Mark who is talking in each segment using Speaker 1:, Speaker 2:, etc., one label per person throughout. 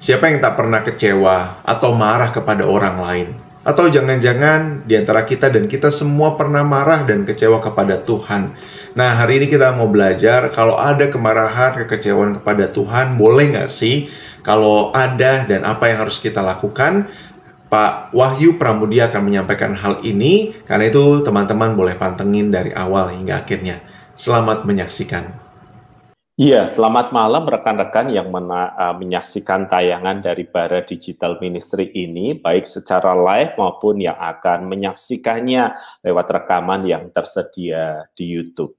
Speaker 1: Siapa yang tak pernah kecewa atau marah kepada orang lain? Atau jangan-jangan di antara kita dan kita semua pernah marah dan kecewa kepada Tuhan. Nah, hari ini kita mau belajar kalau ada kemarahan, kekecewaan kepada Tuhan, boleh nggak sih? Kalau ada dan apa yang harus kita lakukan? Pak Wahyu Pramudia akan menyampaikan hal ini, karena itu teman-teman boleh pantengin dari awal hingga akhirnya. Selamat menyaksikan.
Speaker 2: Iya, selamat malam rekan-rekan yang menyaksikan tayangan dari Bara Digital Ministry ini, baik secara live maupun yang akan menyaksikannya lewat rekaman yang tersedia di YouTube.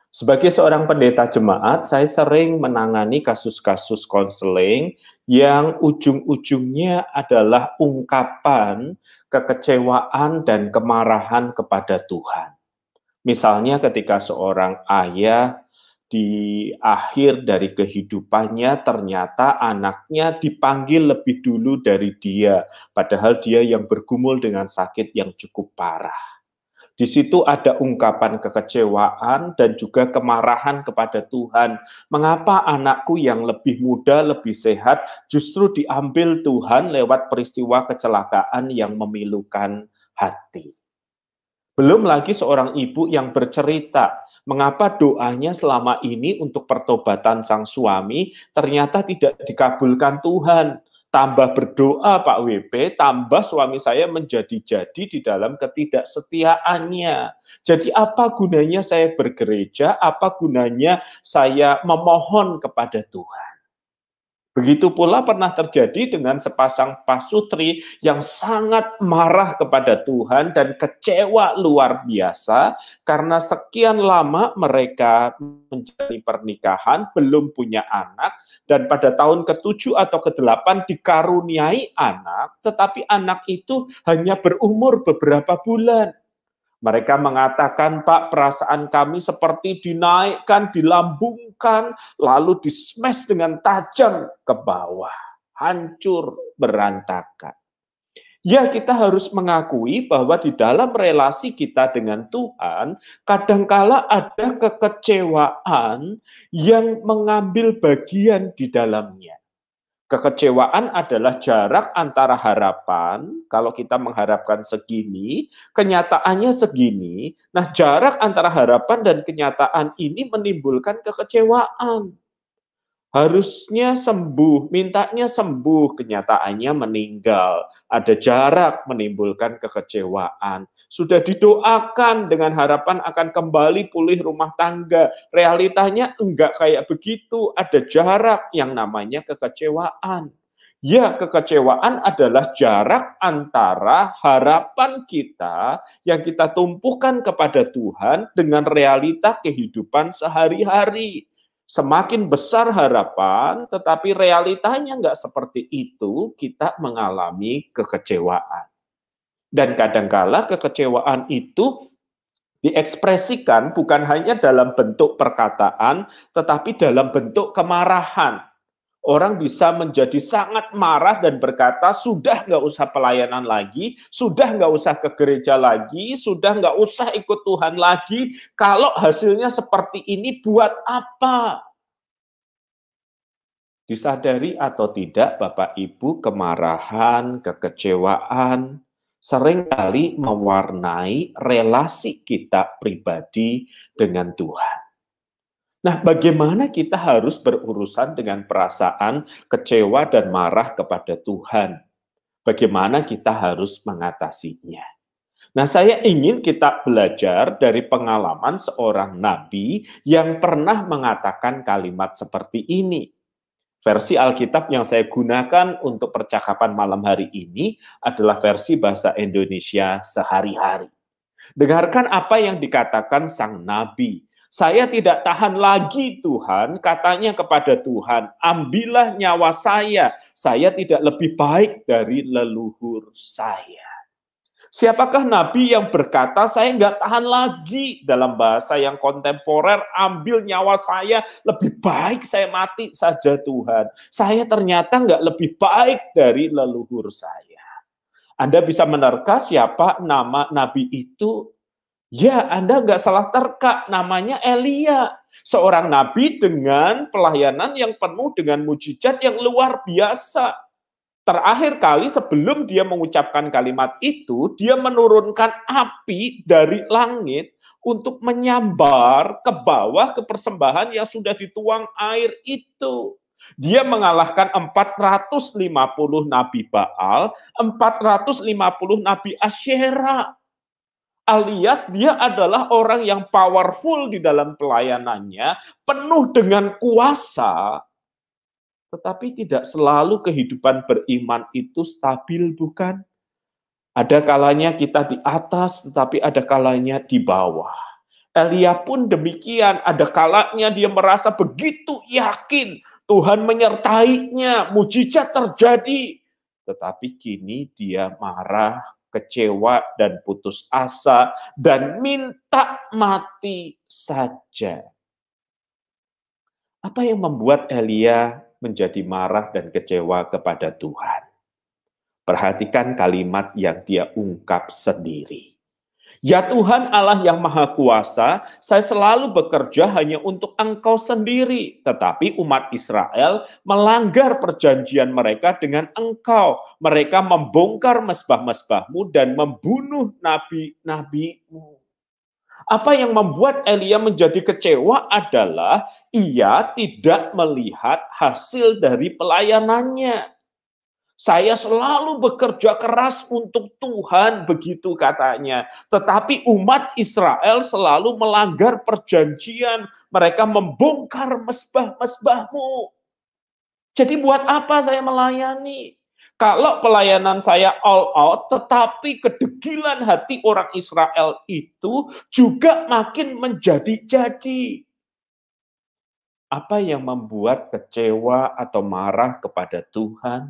Speaker 2: Sebagai seorang pendeta jemaat, saya sering menangani kasus-kasus konseling yang ujung-ujungnya adalah ungkapan kekecewaan dan kemarahan kepada Tuhan. Misalnya ketika seorang ayah di akhir dari kehidupannya ternyata anaknya dipanggil lebih dulu dari dia, padahal dia yang bergumul dengan sakit yang cukup parah. Di situ ada ungkapan kekecewaan dan juga kemarahan kepada Tuhan. Mengapa anakku yang lebih muda, lebih sehat, justru diambil Tuhan lewat peristiwa kecelakaan yang memilukan hati. Belum lagi seorang ibu yang bercerita, mengapa doanya selama ini untuk pertobatan sang suami ternyata tidak dikabulkan Tuhan. Tambah berdoa Pak WP, tambah suami saya menjadi-jadi di dalam ketidaksetiaannya. Jadi apa gunanya saya bergereja, apa gunanya saya memohon kepada Tuhan. Begitu pula pernah terjadi dengan sepasang pasutri yang sangat marah kepada Tuhan dan kecewa luar biasa karena sekian lama mereka menjalani pernikahan, belum punya anak, dan pada tahun ke-7 atau ke-8 dikaruniai anak, tetapi anak itu hanya berumur beberapa bulan. Mereka mengatakan, Pak, perasaan kami seperti dinaikkan, dilambungkan, lalu di-smash dengan tajam ke bawah. Hancur, berantakan. Ya, kita harus mengakui bahwa di dalam relasi kita dengan Tuhan, kadangkala ada kekecewaan yang mengambil bagian di dalamnya. Kekecewaan adalah jarak antara harapan, kalau kita mengharapkan segini, kenyataannya segini. Nah, jarak antara harapan dan kenyataan ini menimbulkan kekecewaan. Harusnya sembuh, mintanya sembuh, kenyataannya meninggal. Ada jarak menimbulkan kekecewaan. Sudah didoakan dengan harapan akan kembali pulih rumah tangga. Realitanya enggak kayak begitu, ada jarak yang namanya kekecewaan. Ya, kekecewaan adalah jarak antara harapan kita yang kita tumpukan kepada Tuhan dengan realita kehidupan sehari-hari. Semakin besar harapan, tetapi realitanya nggak seperti itu, kita mengalami kekecewaan. Dan kadangkala kekecewaan itu diekspresikan bukan hanya dalam bentuk perkataan, tetapi dalam bentuk kemarahan. Orang bisa menjadi sangat marah dan berkata, sudah nggak usah pelayanan lagi, sudah nggak usah ke gereja lagi, sudah nggak usah ikut Tuhan lagi, kalau hasilnya seperti ini buat apa? Disadari atau tidak Bapak Ibu, kemarahan, kekecewaan, seringkali mewarnai relasi kita pribadi dengan Tuhan. Nah, bagaimana kita harus berurusan dengan perasaan kecewa dan marah kepada Tuhan? Bagaimana kita harus mengatasinya? Nah, saya ingin kita belajar dari pengalaman seorang nabi yang pernah mengatakan kalimat seperti ini. Versi Alkitab yang saya gunakan untuk percakapan malam hari ini adalah versi bahasa Indonesia sehari-hari. Dengarkan apa yang dikatakan sang nabi. Saya tidak tahan lagi Tuhan, katanya kepada Tuhan, ambillah nyawa saya tidak lebih baik dari leluhur saya. Siapakah nabi yang berkata, saya nggak tahan lagi, dalam bahasa yang kontemporer, ambil nyawa saya, lebih baik saya mati saja Tuhan. Saya ternyata nggak lebih baik dari leluhur saya. Anda bisa menerka siapa nama nabi itu? Ya, Anda nggak salah terka, namanya Elia. Seorang nabi dengan pelayanan yang penuh dengan mujizat yang luar biasa. Terakhir kali sebelum dia mengucapkan kalimat itu, dia menurunkan api dari langit untuk menyambar ke bawah ke persembahan yang sudah dituang air itu. Dia mengalahkan 450 nabi Baal, 450 nabi Asyera. Alias dia adalah orang yang powerful di dalam pelayanannya, penuh dengan kuasa, tetapi tidak selalu kehidupan beriman itu stabil, bukan? Ada kalanya kita di atas, tetapi ada kalanya di bawah. Elia pun demikian, ada kalanya dia merasa begitu yakin Tuhan menyertainya, mujizat terjadi. Tetapi kini dia marah, kecewa, dan putus asa, dan minta mati saja. Apa yang membuat Elia menjadi marah dan kecewa kepada Tuhan? Perhatikan kalimat yang dia ungkap sendiri. Ya Tuhan Allah yang Maha Kuasa, saya selalu bekerja hanya untuk Engkau sendiri. Tetapi umat Israel melanggar perjanjian mereka dengan Engkau. Mereka membongkar mezbah-mezbahmu dan membunuh nabi-nabimu. Apa yang membuat Elia menjadi kecewa adalah ia tidak melihat hasil dari pelayanannya. Saya selalu bekerja keras untuk Tuhan, begitu katanya. Tetapi umat Israel selalu melanggar perjanjian. Mereka membongkar mezbah-mezbahmu. Jadi buat apa saya melayani? Kalau pelayanan saya all out, tetapi kedegilan hati orang Israel itu juga makin menjadi-jadi. Apa yang membuat kecewa atau marah kepada Tuhan?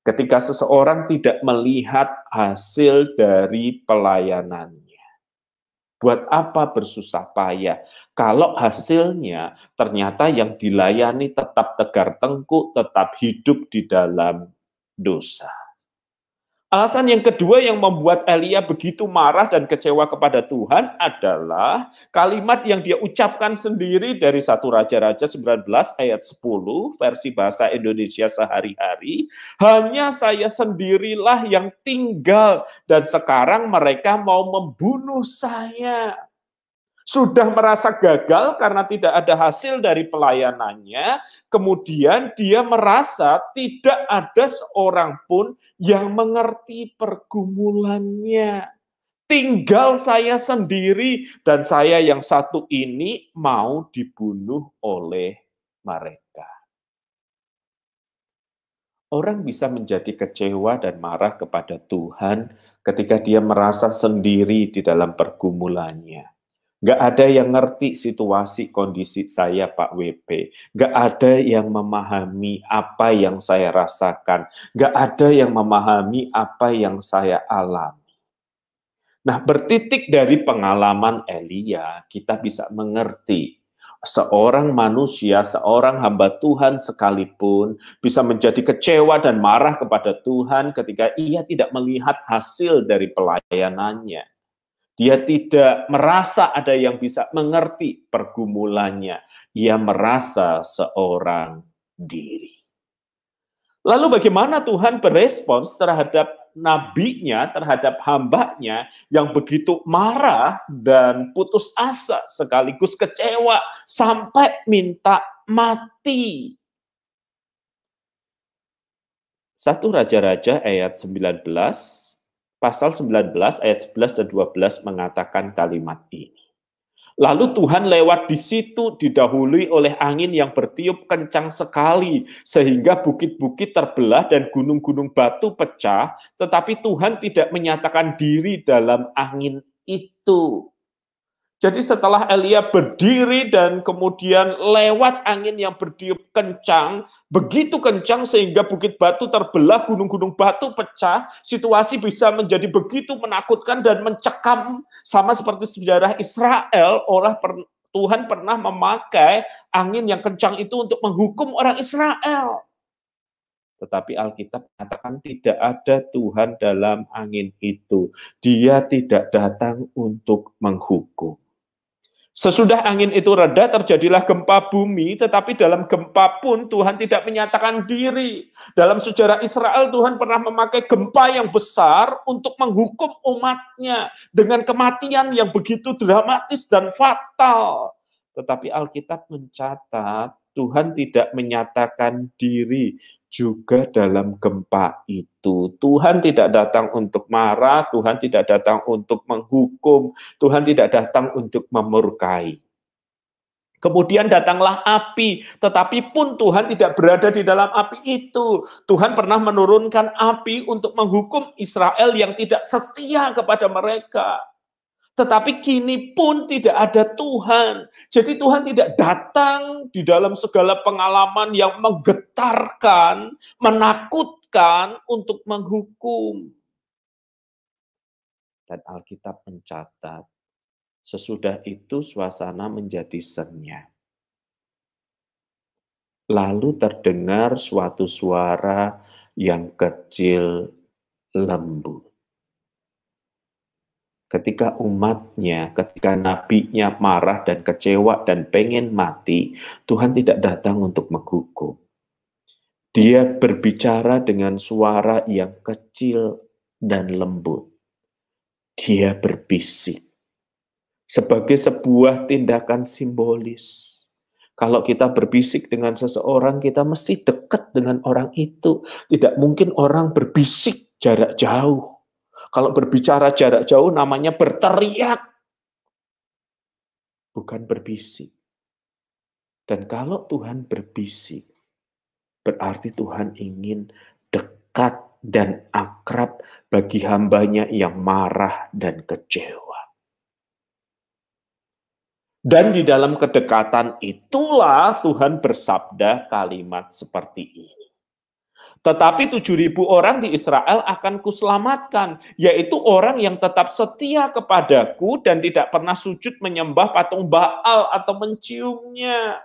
Speaker 2: Ketika seseorang tidak melihat hasil dari pelayanannya. Buat apa bersusah payah? Kalau hasilnya ternyata yang dilayani tetap tegar tengkuk, tetap hidup di dalam dosa. Alasan yang kedua yang membuat Elia begitu marah dan kecewa kepada Tuhan adalah kalimat yang dia ucapkan sendiri dari 1 Raja-Raja 19 ayat 10 versi bahasa Indonesia sehari-hari. Hanya saya sendirilah yang tinggal dan sekarang mereka mau membunuh saya. Sudah merasa gagal karena tidak ada hasil dari pelayanannya, kemudian dia merasa tidak ada seorang pun yang mengerti pergumulannya. Tinggal saya sendiri dan saya yang satu ini mau dibunuh oleh mereka. Orang bisa menjadi kecewa dan marah kepada Tuhan ketika dia merasa sendiri di dalam pergumulannya. Nggak ada yang ngerti situasi kondisi saya, Pak WP. Nggak ada yang memahami apa yang saya rasakan. Nggak ada yang memahami apa yang saya alami. Nah, bertitik dari pengalaman Elia, kita bisa mengerti seorang manusia, seorang hamba Tuhan sekalipun bisa menjadi kecewa dan marah kepada Tuhan ketika ia tidak melihat hasil dari pelayanannya. Dia tidak merasa ada yang bisa mengerti pergumulannya. Ia merasa seorang diri. Lalu bagaimana Tuhan berespons terhadap nabinya, terhadap hambanya yang begitu marah dan putus asa sekaligus kecewa sampai minta mati. 1 Raja-Raja ayat 19, pasal 19 ayat 11 dan 12 mengatakan kalimat ini. Lalu Tuhan lewat di situ didahului oleh angin yang bertiup kencang sekali sehingga bukit-bukit terbelah dan gunung-gunung batu pecah, tetapi Tuhan tidak menyatakan diri dalam angin itu. Jadi setelah Elia berdiri dan kemudian lewat angin yang bertiup kencang, begitu kencang sehingga bukit batu terbelah, gunung-gunung batu pecah, situasi bisa menjadi begitu menakutkan dan mencekam, sama seperti sejarah Israel. Tuhan pernah memakai angin yang kencang itu untuk menghukum orang Israel. Tetapi Alkitab mengatakan tidak ada Tuhan dalam angin itu. Dia tidak datang untuk menghukum. Sesudah angin itu reda, terjadilah gempa bumi, tetapi dalam gempa pun Tuhan tidak menyatakan diri. Dalam sejarah Israel, Tuhan pernah memakai gempa yang besar untuk menghukum umatnya dengan kematian yang begitu dramatis dan fatal. Tetapi Alkitab mencatat, Tuhan tidak menyatakan diri juga dalam gempa itu. Tuhan tidak datang untuk marah, Tuhan tidak datang untuk menghukum, Tuhan tidak datang untuk memurkai. Kemudian datanglah api, tetapi pun Tuhan tidak berada di dalam api itu. Tuhan pernah menurunkan api untuk menghukum Israel yang tidak setia kepada mereka. Tetapi kini pun tidak ada Tuhan. Jadi Tuhan tidak datang di dalam segala pengalaman yang menggetarkan, menakutkan untuk menghukum. Dan Alkitab mencatat, sesudah itu suasana menjadi senyap. Lalu terdengar suatu suara yang kecil, lembut. Ketika umatnya, ketika nabinya marah dan kecewa dan pengen mati, Tuhan tidak datang untuk menghukum. Dia berbicara dengan suara yang kecil dan lembut. Dia berbisik sebagai sebuah tindakan simbolis. Kalau kita berbisik dengan seseorang, kita mesti dekat dengan orang itu. Tidak mungkin orang berbisik jarak jauh. Kalau berbicara jarak jauh namanya berteriak, bukan berbisik. Dan kalau Tuhan berbisik, berarti Tuhan ingin dekat dan akrab bagi hambanya yang marah dan kecewa. Dan di dalam kedekatan itulah Tuhan bersabda kalimat seperti ini. Tetapi 7.000 orang di Israel akan kuselamatkan, yaitu orang yang tetap setia kepadaku dan tidak pernah sujud menyembah patung Baal atau menciumnya.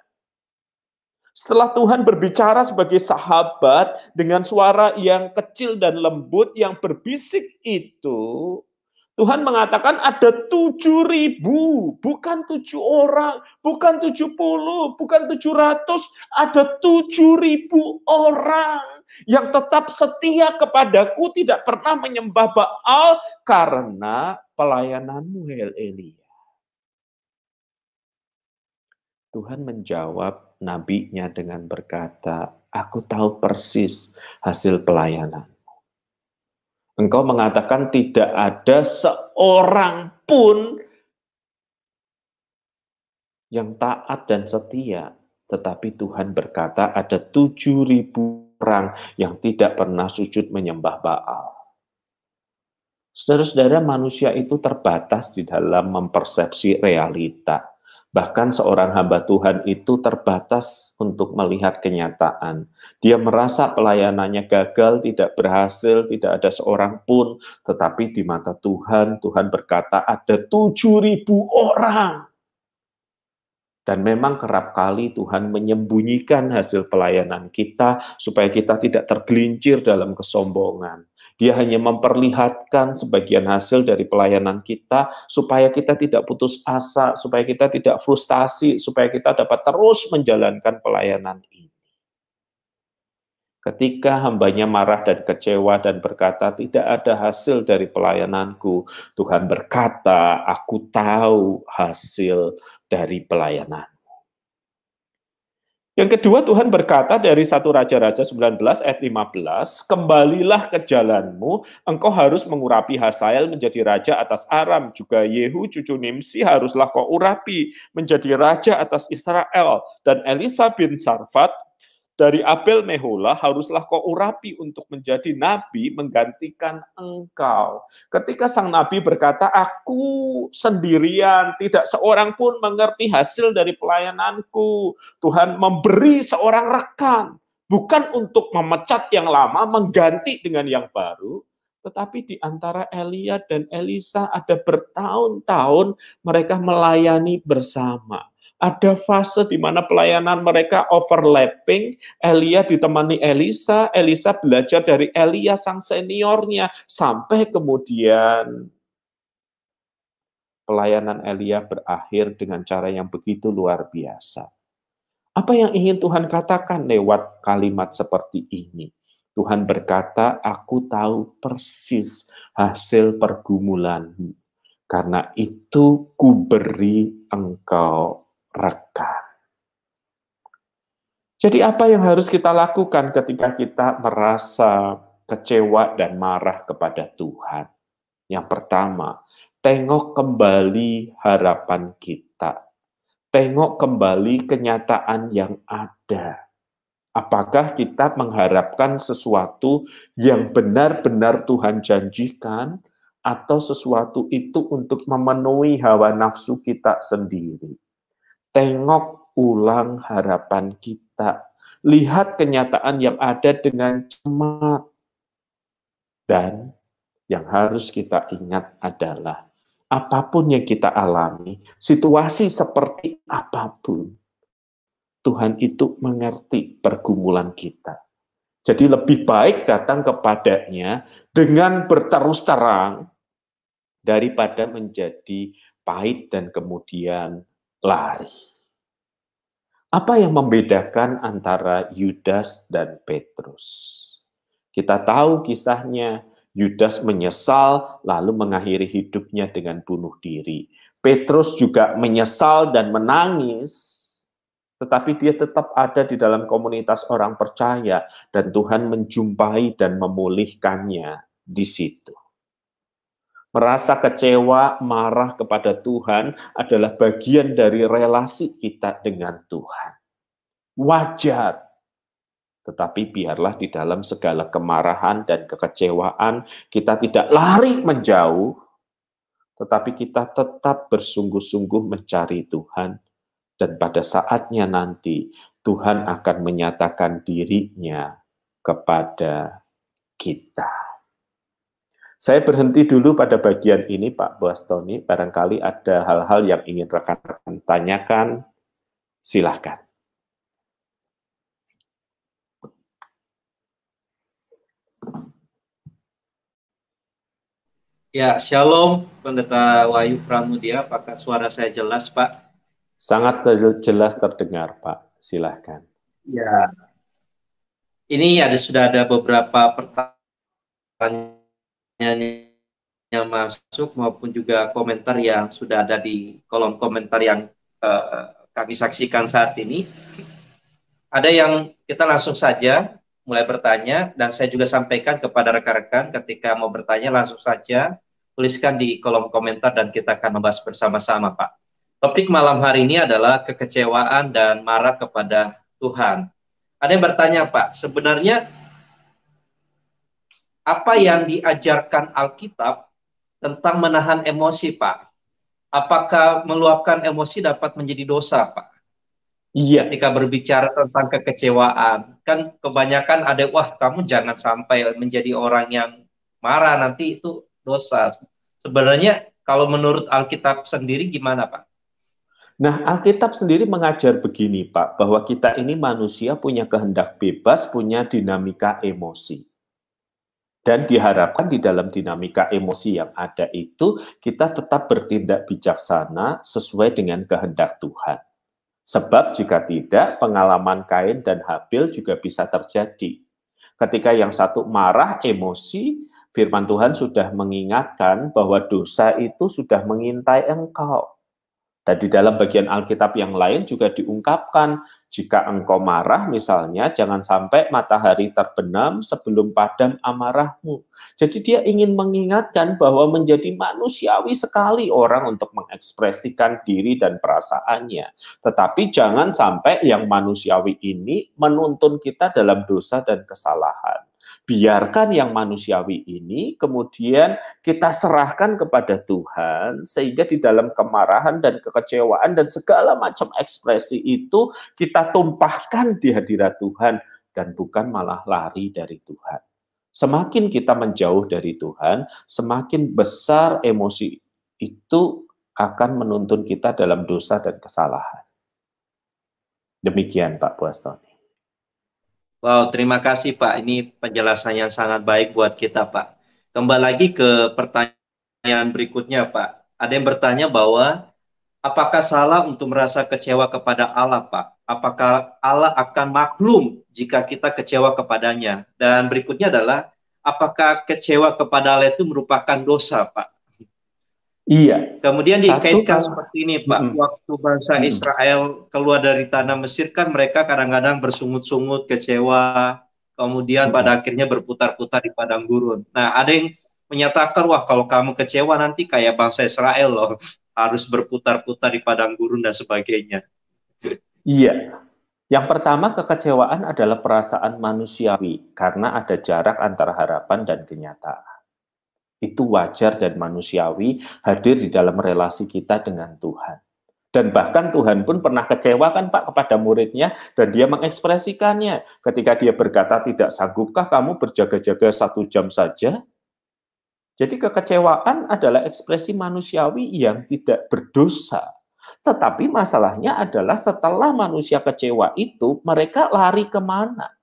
Speaker 2: Setelah Tuhan berbicara sebagai sahabat dengan suara yang kecil dan lembut yang berbisik itu, Tuhan mengatakan ada 7.000, bukan 7 orang, bukan 70, bukan 700, ada 7.000 orang yang tetap setia kepadaku, tidak pernah menyembah Baal karena pelayananmu, Elia. Tuhan menjawab nabinya dengan berkata, aku tahu persis hasil pelayanan. Engkau mengatakan tidak ada seorang pun yang taat dan setia. Tetapi Tuhan berkata ada 7.000 orang yang tidak pernah sujud menyembah Baal. Saudara-saudara, manusia itu terbatas di dalam mempersepsi realita. Bahkan seorang hamba Tuhan itu terbatas untuk melihat kenyataan. Dia merasa pelayanannya gagal, tidak berhasil, tidak ada seorang pun. Tetapi di mata Tuhan, Tuhan berkata ada 7.000 orang. Dan memang kerap kali Tuhan menyembunyikan hasil pelayanan kita supaya kita tidak tergelincir dalam kesombongan. Dia hanya memperlihatkan sebagian hasil dari pelayanan kita supaya kita tidak putus asa, supaya kita tidak frustasi, supaya kita dapat terus menjalankan pelayanan ini. Ketika hambanya marah dan kecewa dan berkata, tidak ada hasil dari pelayananku, Tuhan berkata, aku tahu hasil dari pelayanan. Yang kedua, Tuhan berkata dari 1 Raja-Raja 19 ayat 15, kembalilah ke jalanmu, engkau harus mengurapi Hazael menjadi raja atas Aram, juga Yehu cucu Nimsi haruslah kau urapi menjadi raja atas Israel, dan Elisa bin Sarfat dari Abel Mehola haruslah kau urapi untuk menjadi nabi menggantikan engkau. Ketika sang nabi berkata, aku sendirian, tidak seorang pun mengerti hasil dari pelayananku. Tuhan memberi seorang rekan, bukan untuk memecat yang lama, mengganti dengan yang baru, tetapi di antara Elia dan Elisa ada bertahun-tahun mereka melayani bersama. Ada fase di mana pelayanan mereka overlapping, Elia ditemani Elisa, Elisa belajar dari Elia sang seniornya, sampai kemudian pelayanan Elia berakhir dengan cara yang begitu luar biasa. Apa yang ingin Tuhan katakan lewat kalimat seperti ini? Tuhan berkata, aku tahu persis hasil pergumulanmu. Karena itu kuberi engkau rekan. Jadi apa yang harus kita lakukan ketika kita merasa kecewa dan marah kepada Tuhan? Yang pertama, tengok kembali harapan kita. Tengok kembali kenyataan yang ada. Apakah kita mengharapkan sesuatu yang benar-benar Tuhan janjikan, atau sesuatu itu untuk memenuhi hawa nafsu kita sendiri? Tengok ulang harapan kita. Lihat kenyataan yang ada dengan cermat. Dan yang harus kita ingat adalah apapun yang kita alami, situasi seperti apapun, Tuhan itu mengerti pergumulan kita. Jadi lebih baik datang kepadanya dengan berterus terang daripada menjadi pahit dan kemudian lari. Apa yang membedakan antara Yudas dan Petrus? Kita tahu kisahnya. Yudas menyesal lalu mengakhiri hidupnya dengan bunuh diri. Petrus juga menyesal dan menangis, tetapi dia tetap ada di dalam komunitas orang percaya dan Tuhan menjumpai dan memulihkannya di situ. Merasa kecewa, marah kepada Tuhan adalah bagian dari relasi kita dengan Tuhan. Wajar. Tetapi biarlah di dalam segala kemarahan dan kekecewaan, kita tidak lari menjauh, tetapi kita tetap bersungguh-sungguh mencari Tuhan. Dan pada saatnya nanti, Tuhan akan menyatakan dirinya kepada kita. Saya berhenti dulu pada bagian ini, Pak Buastoni. Barangkali ada hal-hal yang ingin rekan-rekan tanyakan, silakan.
Speaker 3: Ya, Shalom, Pendeta Wahyu Pramudia. Apakah suara saya jelas, Pak?
Speaker 2: Sangat jelas terdengar, Pak. Silakan.
Speaker 3: Ya, ini sudah ada beberapa pertanyaan yang masuk maupun juga komentar yang sudah ada di kolom komentar yang kami saksikan saat ini. Ada yang kita langsung saja mulai bertanya, dan saya juga sampaikan kepada rekan-rekan ketika mau bertanya langsung saja tuliskan di kolom komentar dan kita akan membahas bersama-sama, Pak. Topik malam hari ini adalah kekecewaan dan marah kepada Tuhan. Ada yang bertanya, Pak, sebenarnya apa yang diajarkan Alkitab tentang menahan emosi, Pak? Apakah meluapkan emosi dapat menjadi dosa, Pak?
Speaker 2: Iya.
Speaker 3: Ketika berbicara tentang kekecewaan, kan kebanyakan ada, wah kamu jangan sampai menjadi orang yang marah, nanti itu dosa. Sebenarnya kalau menurut Alkitab sendiri gimana, Pak?
Speaker 2: Nah, Alkitab sendiri mengajar begini, Pak, bahwa kita ini manusia punya kehendak bebas, punya dinamika emosi. Dan diharapkan di dalam dinamika emosi yang ada itu, kita tetap bertindak bijaksana sesuai dengan kehendak Tuhan. Sebab jika tidak, pengalaman Kain dan Habil juga bisa terjadi. Ketika yang satu marah, emosi, firman Tuhan sudah mengingatkan bahwa dosa itu sudah mengintai engkau. Dan di dalam bagian Alkitab yang lain juga diungkapkan, jika engkau marah misalnya, jangan sampai matahari terbenam sebelum padam amarahmu. Jadi dia ingin mengingatkan bahwa menjadi manusiawi sekali orang untuk mengekspresikan diri dan perasaannya. Tetapi jangan sampai yang manusiawi ini menuntun kita dalam dosa dan kesalahan. Biarkan yang manusiawi ini kemudian kita serahkan kepada Tuhan, sehingga di dalam kemarahan dan kekecewaan dan segala macam ekspresi itu kita tumpahkan di hadirat Tuhan dan bukan malah lari dari Tuhan. Semakin kita menjauh dari Tuhan, semakin besar emosi itu akan menuntun kita dalam dosa dan kesalahan. Demikian Pak Buastoni.
Speaker 3: Wow, terima kasih Pak. Ini penjelasan yang sangat baik buat kita, Pak. Kembali lagi ke pertanyaan berikutnya, Pak. Ada yang bertanya bahwa apakah salah untuk merasa kecewa kepada Allah, Pak? Apakah Allah akan maklum jika kita kecewa kepadanya? Dan berikutnya adalah, apakah kecewa kepada Allah itu merupakan dosa, Pak?
Speaker 2: Iya.
Speaker 3: Kemudian
Speaker 2: Satu
Speaker 3: dikaitkan
Speaker 2: kalau
Speaker 3: seperti ini, Pak. Waktu bangsa Israel keluar dari tanah Mesir kan mereka kadang-kadang bersungut-sungut, kecewa, kemudian pada akhirnya berputar-putar di padang gurun. Nah, ada yang menyatakan, wah kalau kamu kecewa nanti kayak bangsa Israel loh, harus berputar-putar di padang gurun dan sebagainya.
Speaker 2: Iya. Yang pertama, kekecewaan adalah perasaan manusiawi karena ada jarak antara harapan dan kenyataan. Itu wajar dan manusiawi hadir di dalam relasi kita dengan Tuhan. Dan bahkan Tuhan pun pernah kecewa kan Pak kepada muridnya, dan dia mengekspresikannya. Ketika dia berkata, tidak sanggupkah kamu berjaga-jaga 1 jam saja? Jadi kekecewaan adalah ekspresi manusiawi yang tidak berdosa. Tetapi masalahnya adalah setelah manusia kecewa itu, mereka lari kemana?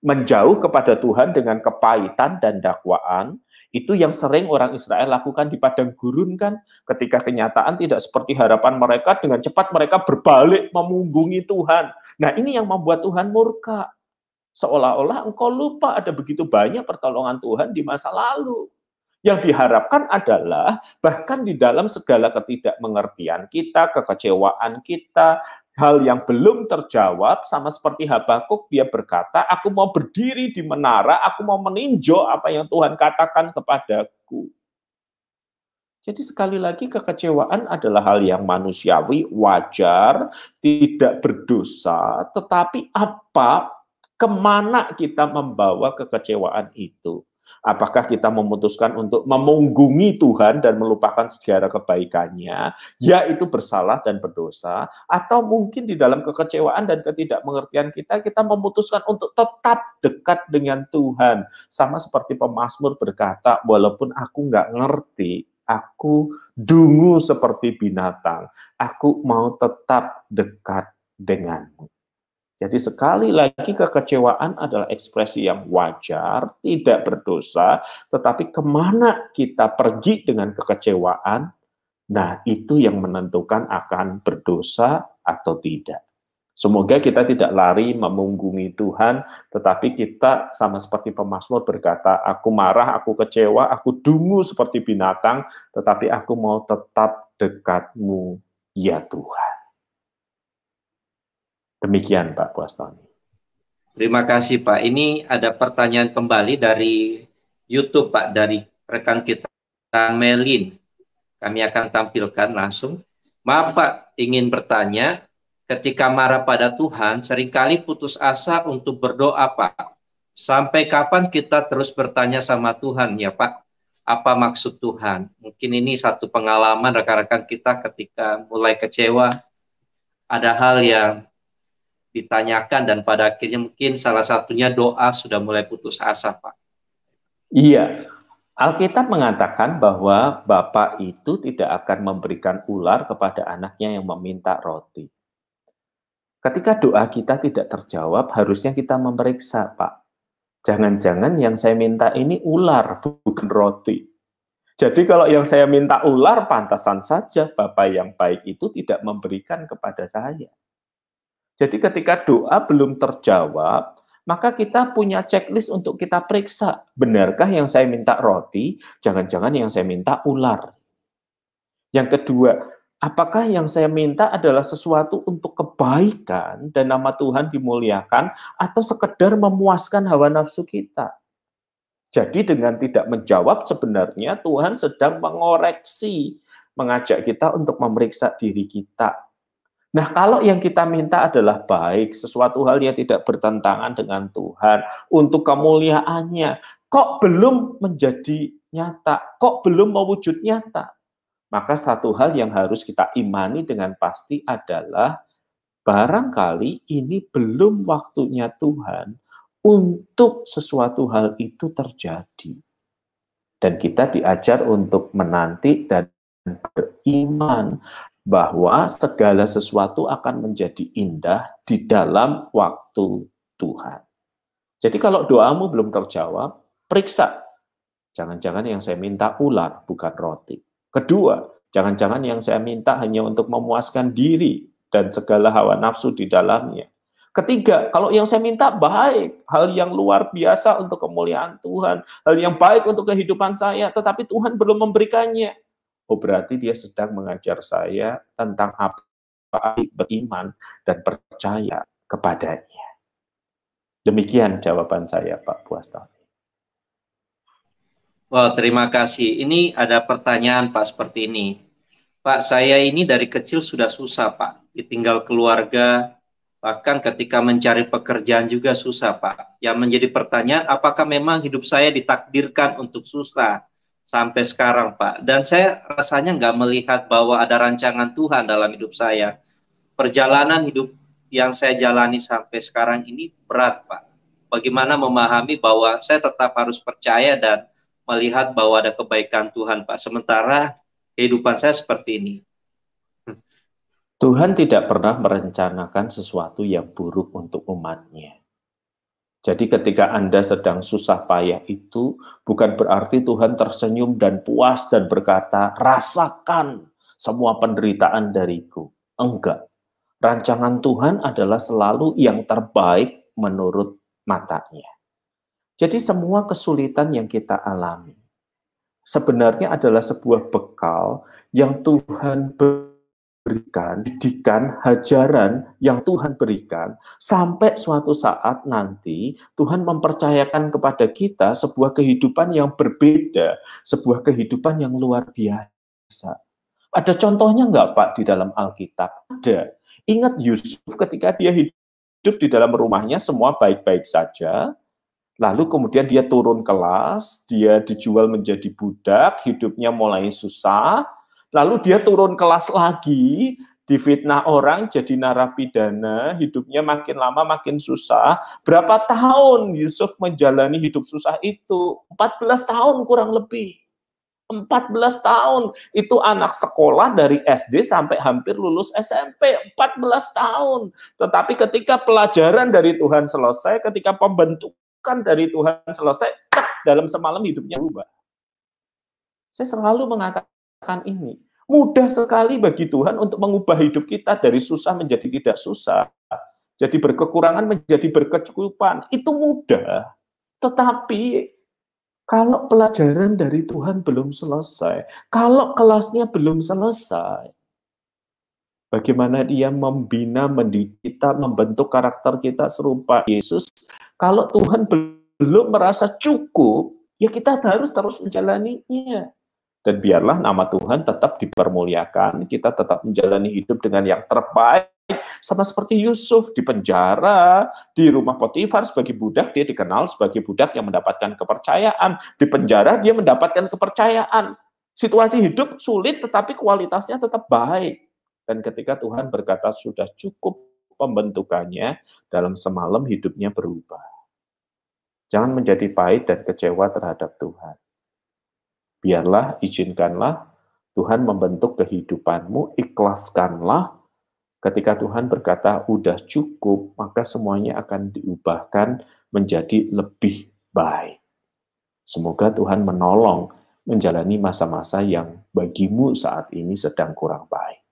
Speaker 2: Menjauh kepada Tuhan dengan kepahitan dan dakwaan, itu yang sering orang Israel lakukan di padang gurun kan, ketika kenyataan tidak seperti harapan mereka, dengan cepat mereka berbalik memunggungi Tuhan. Nah ini yang membuat Tuhan murka. Seolah-olah engkau lupa ada begitu banyak pertolongan Tuhan di masa lalu. Yang diharapkan adalah bahkan di dalam segala ketidakmengertian kita, kekecewaan kita, hal yang belum terjawab, sama seperti Habakuk, dia berkata, aku mau berdiri di menara, aku mau meninjau apa yang Tuhan katakan kepadaku. Jadi sekali lagi kekecewaan adalah hal yang manusiawi, wajar, tidak berdosa, tetapi kemana kita membawa kekecewaan itu? Apakah kita memutuskan untuk memunggungi Tuhan dan melupakan segala kebaikannya, ya itu bersalah dan berdosa, atau mungkin di dalam kekecewaan dan ketidakmengertian kita memutuskan untuk tetap dekat dengan Tuhan. Sama seperti pemazmur berkata, walaupun aku nggak ngerti, aku dungu seperti binatang, aku mau tetap dekat denganmu. Jadi sekali lagi kekecewaan adalah ekspresi yang wajar, tidak berdosa, tetapi kemana kita pergi dengan kekecewaan, nah itu yang menentukan akan berdosa atau tidak. Semoga kita tidak lari memunggungi Tuhan, tetapi kita sama seperti pemazmur berkata, aku marah, aku kecewa, aku dungu seperti binatang, tetapi aku mau tetap dekatmu, ya Tuhan. Demikian Pak Buastoni.
Speaker 3: Terima kasih Pak. Ini ada pertanyaan kembali dari YouTube Pak, dari rekan kita Melin. Kami akan tampilkan langsung. Maaf Pak, ingin bertanya, ketika marah pada Tuhan, seringkali putus asa untuk berdoa Pak. Sampai kapan kita terus bertanya sama Tuhan ya Pak? Apa maksud Tuhan? Mungkin ini satu pengalaman rekan-rekan kita ketika mulai kecewa. Ada hal yang ditanyakan dan pada akhirnya mungkin salah satunya doa sudah mulai putus asa, Pak.
Speaker 2: Iya, Alkitab mengatakan bahwa Bapak itu tidak akan memberikan ular kepada anaknya yang meminta roti. Ketika doa kita tidak terjawab, harusnya kita memeriksa, Pak. Jangan-jangan yang saya minta ini ular, bukan roti. Jadi kalau yang saya minta ular, pantasan saja Bapak yang baik itu tidak memberikan kepada saya. Jadi ketika doa belum terjawab, maka kita punya checklist untuk kita periksa. Benarkah yang saya minta roti? Jangan-jangan yang saya minta ular. Yang kedua, apakah yang saya minta adalah sesuatu untuk kebaikan dan nama Tuhan dimuliakan, atau sekedar memuaskan hawa nafsu kita? Jadi dengan tidak menjawab, sebenarnya Tuhan sedang mengoreksi, mengajak kita untuk memeriksa diri kita. Nah, kalau yang kita minta adalah baik, sesuatu hal yang tidak bertentangan dengan Tuhan, untuk kemuliaannya, kok belum menjadi nyata, kok belum mewujud nyata? Maka satu hal yang harus kita imani dengan pasti adalah, barangkali ini belum waktunya Tuhan untuk sesuatu hal itu terjadi. Dan kita diajar untuk menanti dan beriman bahwa segala sesuatu akan menjadi indah di dalam waktu Tuhan. Jadi kalau doamu belum terjawab, periksa. Jangan-jangan yang saya minta ular, bukan roti. Kedua, Jangan-jangan yang saya minta hanya untuk memuaskan diri dan segala hawa nafsu di dalamnya. Ketiga, kalau yang saya minta baik, hal yang luar biasa untuk kemuliaan Tuhan, hal yang baik untuk kehidupan saya, tetapi Tuhan belum memberikannya. Oh, berarti dia sedang mengajar saya tentang apa beriman dan percaya kepadanya. Demikian jawaban saya, Pak Buastami.
Speaker 3: Wow, terima kasih. Ini ada pertanyaan Pak seperti ini. Pak, saya ini dari kecil sudah susah, Pak. Ditinggal keluarga, bahkan ketika mencari pekerjaan juga susah, Pak. Yang menjadi pertanyaan, apakah memang hidup saya ditakdirkan untuk susah sampai sekarang, Pak? Dan saya rasanya nggak melihat bahwa ada rancangan Tuhan dalam hidup saya. Perjalanan hidup yang saya jalani sampai sekarang ini berat, Pak. Bagaimana memahami bahwa saya tetap harus percaya dan melihat bahwa ada kebaikan Tuhan, Pak. Sementara kehidupan saya seperti ini.
Speaker 2: Tuhan tidak pernah merencanakan sesuatu yang buruk untuk umatnya. Jadi ketika Anda sedang susah payah itu, bukan berarti Tuhan tersenyum dan puas dan berkata, rasakan semua penderitaan dariku. Enggak. Rancangan Tuhan adalah selalu yang terbaik menurut matanya. Jadi semua kesulitan yang kita alami, sebenarnya adalah sebuah bekal yang Tuhan berikan, didikan, hajaran yang Tuhan berikan, sampai suatu saat nanti Tuhan mempercayakan kepada kita sebuah kehidupan yang berbeda, sebuah kehidupan yang luar biasa. Ada contohnya nggak Pak di dalam Alkitab? Ada. Ingat Yusuf ketika dia hidup di dalam rumahnya semua baik-baik saja, lalu kemudian dia turun kelas, dia dijual menjadi budak, hidupnya mulai susah, lalu dia turun kelas lagi, difitnah orang, jadi narapidana, hidupnya makin lama makin susah. Berapa tahun Yusuf menjalani hidup susah itu? 14 tahun kurang lebih. 14 tahun. Itu anak sekolah dari SD sampai hampir lulus SMP. 14 tahun. Tetapi ketika pelajaran dari Tuhan selesai, ketika pembentukan dari Tuhan selesai, dalam semalam hidupnya berubah. Saya selalu mengatakan ini. Mudah sekali bagi Tuhan untuk mengubah hidup kita dari susah menjadi tidak susah. Jadi berkekurangan menjadi berkecukupan. Itu mudah. Tetapi kalau pelajaran dari Tuhan belum selesai, kalau kelasnya belum selesai, bagaimana dia membina, mendidik kita, membentuk karakter kita serupa Yesus, kalau Tuhan belum merasa cukup, ya kita harus terus menjalaninya. Dan biarlah nama Tuhan tetap dipermuliakan, kita tetap menjalani hidup dengan yang terbaik, sama seperti Yusuf di penjara, di rumah Potifar sebagai budak, dia dikenal sebagai budak yang mendapatkan kepercayaan. Di penjara dia mendapatkan kepercayaan. Situasi hidup sulit tetapi kualitasnya tetap baik. Dan ketika Tuhan berkata sudah cukup pembentukannya, dalam semalam hidupnya berubah. Jangan menjadi pahit dan kecewa terhadap Tuhan. Biarlah, izinkanlah Tuhan membentuk kehidupanmu, ikhlaskanlah. Ketika Tuhan berkata, udah cukup, maka semuanya akan diubahkan menjadi lebih baik. Semoga Tuhan menolong menjalani masa-masa yang bagimu saat ini sedang kurang baik.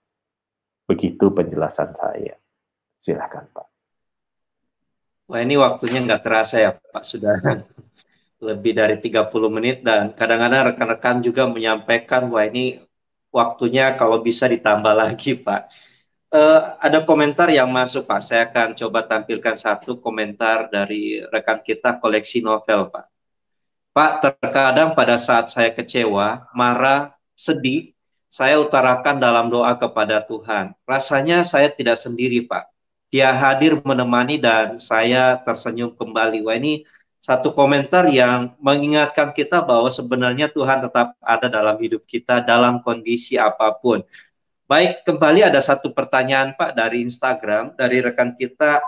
Speaker 2: Begitu penjelasan saya. Silakan, Pak.
Speaker 3: Wah, ini waktunya nggak terasa ya, Pak. Sudah lebih dari 30 menit, dan kadang-kadang rekan-rekan juga menyampaikan, wah ini waktunya kalau bisa ditambah lagi, Pak. Ada komentar yang masuk, Pak. Saya akan coba tampilkan satu komentar dari rekan kita koleksi novel, Pak. Pak, terkadang pada saat saya kecewa, marah, sedih, saya utarakan dalam doa kepada Tuhan. Rasanya saya tidak sendiri, Pak. Dia hadir menemani dan saya tersenyum kembali. Wah, ini satu komentar yang mengingatkan kita bahwa sebenarnya Tuhan tetap ada dalam hidup kita dalam kondisi apapun. Baik, kembali ada satu pertanyaan Pak dari Instagram, dari rekan kita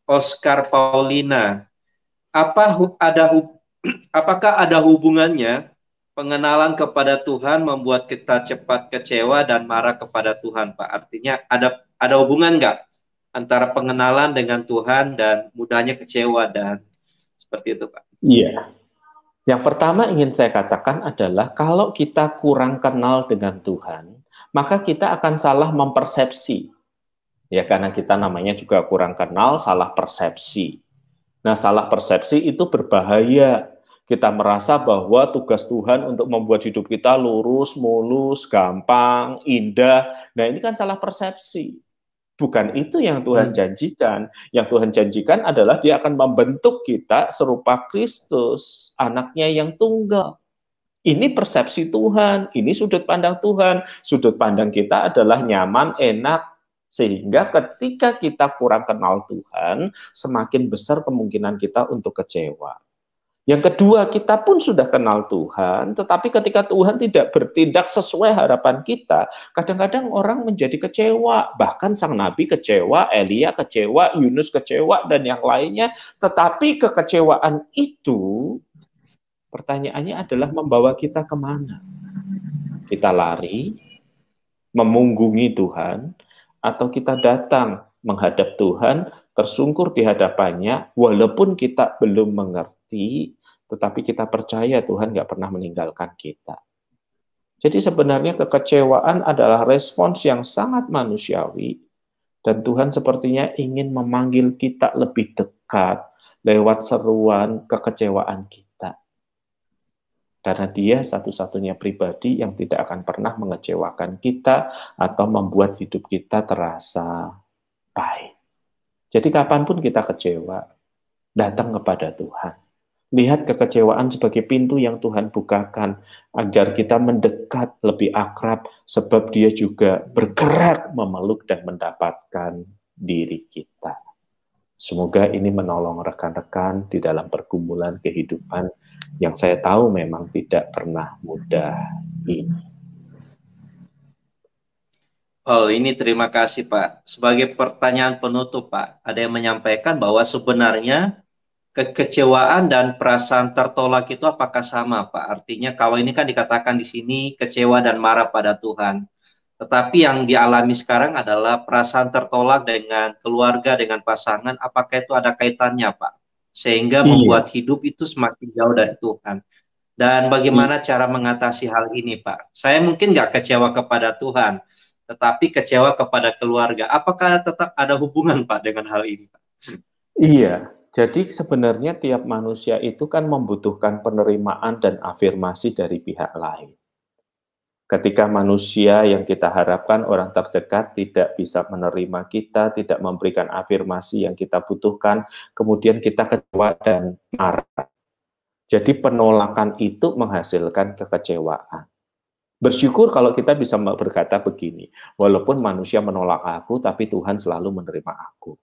Speaker 3: Oscar Paulina. Apakah ada hubungannya pengenalan kepada Tuhan membuat kita cepat kecewa dan marah kepada Tuhan, Pak? Artinya ada hubungan nggak antara pengenalan dengan Tuhan dan mudahnya kecewa dan seperti itu, Pak?
Speaker 2: Iya. Yang pertama ingin saya katakan adalah kalau kita kurang kenal dengan Tuhan, maka kita akan salah mempersepsi. Ya, karena kita namanya juga kurang kenal, salah persepsi. Nah, salah persepsi itu berbahaya. Kita merasa bahwa tugas Tuhan untuk membuat hidup kita lurus, mulus, gampang, indah. Nah, ini kan salah persepsi. Bukan itu yang Tuhan janjikan. Yang Tuhan janjikan adalah Dia akan membentuk kita serupa Kristus, anaknya yang tunggal. Ini persepsi Tuhan, ini sudut pandang Tuhan. Sudut pandang kita adalah nyaman, enak, sehingga ketika kita kurang kenal Tuhan, semakin besar kemungkinan kita untuk kecewa. Yang kedua, kita pun sudah kenal Tuhan, tetapi ketika Tuhan tidak bertindak sesuai harapan kita, kadang-kadang orang menjadi kecewa. Bahkan sang Nabi kecewa, Elia kecewa, Yunus kecewa, dan yang lainnya. Tetapi kekecewaan itu, pertanyaannya adalah membawa kita kemana? Kita lari, memunggungi Tuhan, atau kita datang menghadap Tuhan, tersungkur di hadapannya, walaupun kita belum mengerti, tetapi kita percaya Tuhan nggak pernah meninggalkan kita. Jadi sebenarnya kekecewaan adalah respons yang sangat manusiawi, dan Tuhan sepertinya ingin memanggil kita lebih dekat lewat seruan kekecewaan kita. Karena Dia satu-satunya pribadi yang tidak akan pernah mengecewakan kita atau membuat hidup kita terasa baik. Jadi kapanpun kita kecewa, datang kepada Tuhan. Lihat kekecewaan sebagai pintu yang Tuhan bukakan agar kita mendekat lebih akrab, sebab Dia juga bergerak memeluk dan mendapatkan diri kita. Semoga ini menolong rekan-rekan di dalam pergumulan kehidupan yang saya tahu memang tidak pernah mudah ini.
Speaker 3: Oh, ini terima kasih Pak. Sebagai pertanyaan penutup Pak, ada yang menyampaikan bahwa sebenarnya kekecewaan dan perasaan tertolak itu apakah sama, Pak? Artinya kalau ini kan dikatakan di sini kecewa dan marah pada Tuhan. Tetapi yang dialami sekarang adalah perasaan tertolak dengan keluarga, dengan pasangan. Apakah itu ada kaitannya, Pak? Sehingga
Speaker 2: Iya.
Speaker 3: membuat hidup itu semakin jauh dari Tuhan. Dan bagaimana cara mengatasi hal ini, Pak? Saya mungkin nggak kecewa kepada Tuhan, tetapi kecewa kepada keluarga. Apakah tetap ada hubungan, Pak, dengan hal ini, Pak?
Speaker 2: Iya, jadi sebenarnya tiap manusia itu kan membutuhkan penerimaan dan afirmasi dari pihak lain. Ketika manusia yang kita harapkan orang terdekat tidak bisa menerima kita, tidak memberikan afirmasi yang kita butuhkan, kemudian kita kecewa dan marah. Jadi penolakan itu menghasilkan kekecewaan. Bersyukur kalau kita bisa berkata begini, walaupun manusia menolak aku, tapi Tuhan selalu menerima aku.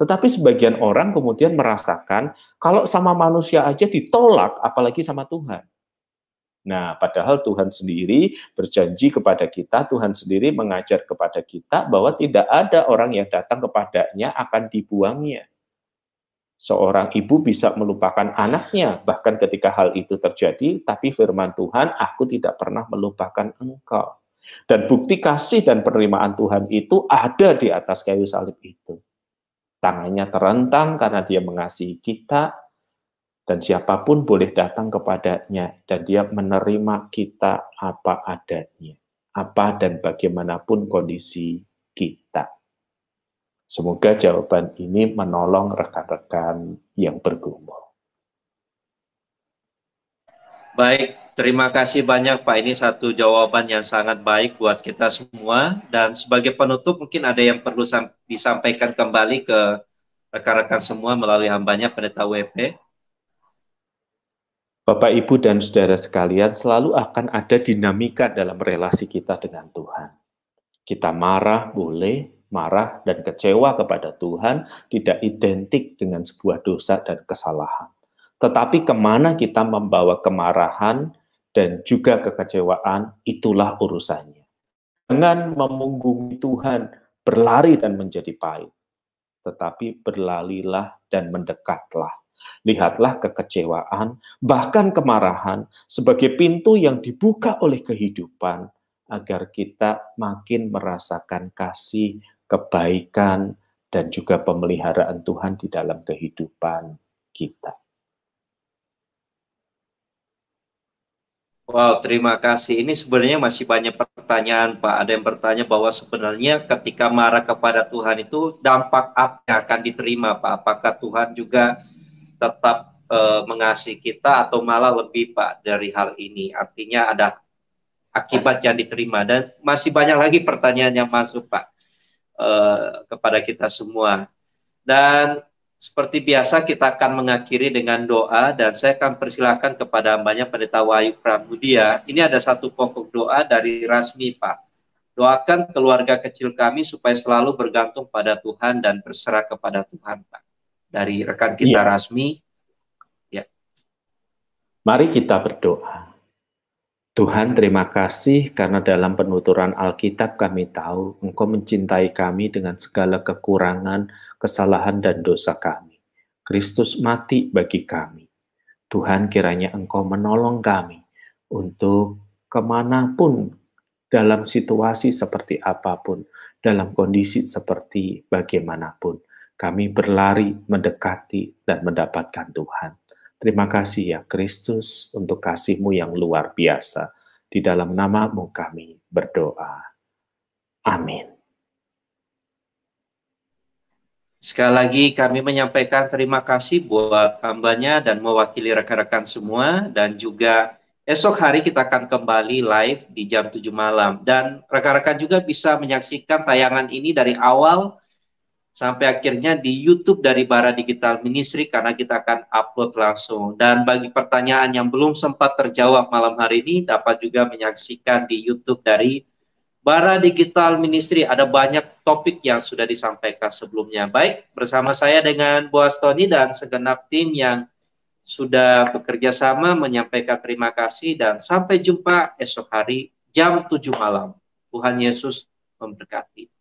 Speaker 2: Tetapi sebagian orang kemudian merasakan kalau sama manusia aja ditolak, apalagi sama Tuhan. Nah, padahal Tuhan sendiri berjanji kepada kita, Tuhan sendiri mengajar kepada kita bahwa tidak ada orang yang datang kepadanya akan dibuangnya. Seorang ibu bisa melupakan anaknya, bahkan ketika hal itu terjadi, tapi firman Tuhan, aku tidak pernah melupakan engkau. Dan bukti kasih dan penerimaan Tuhan itu ada di atas kayu salib itu. Tangannya terentang karena Dia mengasihi kita, dan siapapun boleh datang kepadanya, dan Dia menerima kita apa adanya, apa dan bagaimanapun kondisi kita. Semoga jawaban ini menolong rekan-rekan yang bergumul.
Speaker 3: Baik, terima kasih banyak Pak. Ini satu jawaban yang sangat baik buat kita semua. Dan sebagai penutup mungkin ada yang perlu disampaikan kembali ke rekan-rekan semua melalui hambanya Pendeta WP.
Speaker 2: Bapak, Ibu, dan saudara sekalian, selalu akan ada dinamika dalam relasi kita dengan Tuhan. Kita marah boleh, marah dan kecewa kepada Tuhan tidak identik dengan sebuah dosa dan kesalahan. Tetapi kemana kita membawa kemarahan dan juga kekecewaan, itulah urusannya. Dengan memunggungi Tuhan, berlari dan menjadi pahit. Tetapi berlalilah dan mendekatlah. Lihatlah kekecewaan, bahkan kemarahan, sebagai pintu yang dibuka oleh kehidupan, agar kita makin merasakan kasih, kebaikan, dan juga pemeliharaan Tuhan di dalam kehidupan kita.
Speaker 3: Wow, terima kasih. Ini sebenarnya masih banyak pertanyaan, Pak. Ada yang bertanya bahwa sebenarnya ketika marah kepada Tuhan itu dampak apa yang akan diterima, Pak? Apakah Tuhan juga tetap mengasihi kita atau malah lebih, Pak, dari hal ini? Artinya ada akibat yang diterima. Dan masih banyak lagi pertanyaan yang masuk, Pak, kepada kita semua. Dan seperti biasa kita akan mengakhiri dengan doa dan saya akan persilakan kepada hambanya Pendeta Wahyu Pramudia. Ini ada satu pokok doa dari Rasmi, Pak. Doakan keluarga kecil kami supaya selalu bergantung pada Tuhan dan berserah kepada Tuhan, Pak. Dari rekan kita Rasmi. Ya.
Speaker 2: Mari kita berdoa. Tuhan, terima kasih karena dalam penuturan Alkitab kami tahu Engkau mencintai kami dengan segala kekurangan, kesalahan, dan dosa kami. Kristus mati bagi kami. Tuhan, kiranya Engkau menolong kami untuk kemanapun, dalam situasi seperti apapun, dalam kondisi seperti bagaimanapun, kami berlari, mendekati, dan mendapatkan Tuhan. Terima kasih ya Kristus untuk kasih-Mu yang luar biasa. Di dalam nama-Mu kami berdoa. Amin.
Speaker 3: Sekali lagi kami menyampaikan terima kasih buat hambanya dan mewakili rekan-rekan semua. Dan juga esok hari kita akan kembali live di jam 7 malam. Dan rekan-rekan juga bisa menyaksikan tayangan ini dari awal sampai akhirnya di YouTube dari Bara Digital Ministry karena kita akan upload langsung. Dan bagi pertanyaan yang belum sempat terjawab malam hari ini dapat juga menyaksikan di YouTube dari Bara Digital Ministry. Ada banyak topik yang sudah disampaikan sebelumnya. Baik, bersama saya dengan Bu Astoni dan segenap tim yang sudah bekerja sama menyampaikan terima kasih dan sampai jumpa esok hari jam 7 malam. Tuhan Yesus memberkati.